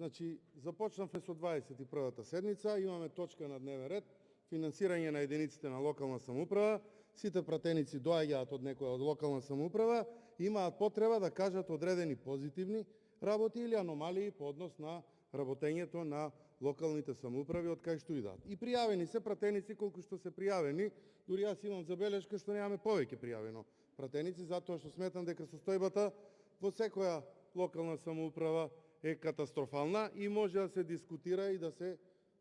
Значи, започнавме со 21-та седница, имаме точка на дневен ред, финансирање на единиците на локална самоуправа. Сите пратеници доаѓаат од некоја од локална самоуправа, имаат потреба да кажат одредени позитивни работи или аномалии по однос на работењето на локалните самоуправи од кај што идат. И пријавени се пратеници колку што се пријавени, дури јас имам забелешка што немаме повеќе пријавено пратеници, затоа што сметам дека состојбата во секоја локална самоуправа е катастрофална и може да се дискутира и да се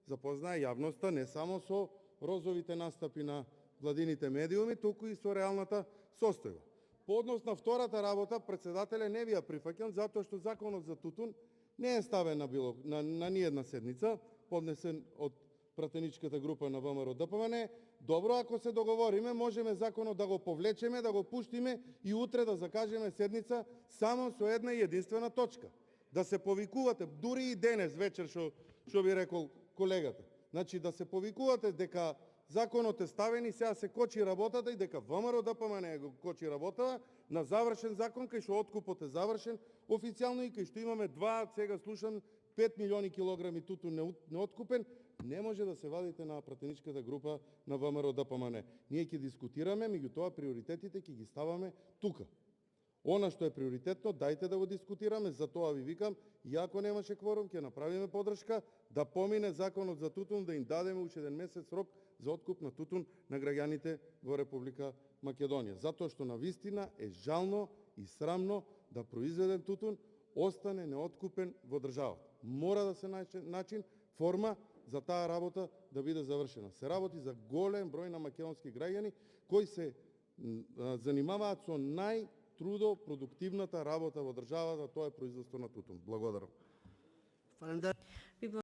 запознае јавноста не само со розовите настапи на владините медиуми, туку и со реалната состојба. По однос на втората работа, председателя не ви ја прифаќам затоа што законот за тутун не е ставен на ниедна седница, поднесен од пратеничката група на ВМРО ДПМН. Добро, ако се договориме, можеме законот да го повлечеме, да го пуштиме и утре да закажеме седница само со една и единствена точка. Да се повикувате, дури и денес вечер, што би рекол колегата. Значи, да се повикувате дека законот е ставен и сега се кочи работата и дека ВМРО ДПМН го кочи работата на завршен закон, кај што откупот е завршен официјално и кај што имаме сега слушам, 5 милиони килограми тутун неоткупен, не може да се вадите на пратеничката група на ВМРО ДПМН. Ние ќе дискутираме, меѓутоа приоритетите ќе ги ставаме тука. Она што е приоритетно, дајте да го дискутираме, за тоа ви викам, и ако немаше кворум, ќе направиме подршка да помине законот за тутун, да им дадеме уште еден месец рок за откуп на тутун на граѓаните во Република Македонија. Затоа што навистина е жално и срамно да произведен тутун остане неоткупен во државата. Мора да се најде начин, форма за таа работа да биде завршена. Се работи за голем број на македонски граѓани кои се занимаваат со трудопродуктивната работа во државата, тоа е производство на тутун. Благодарам.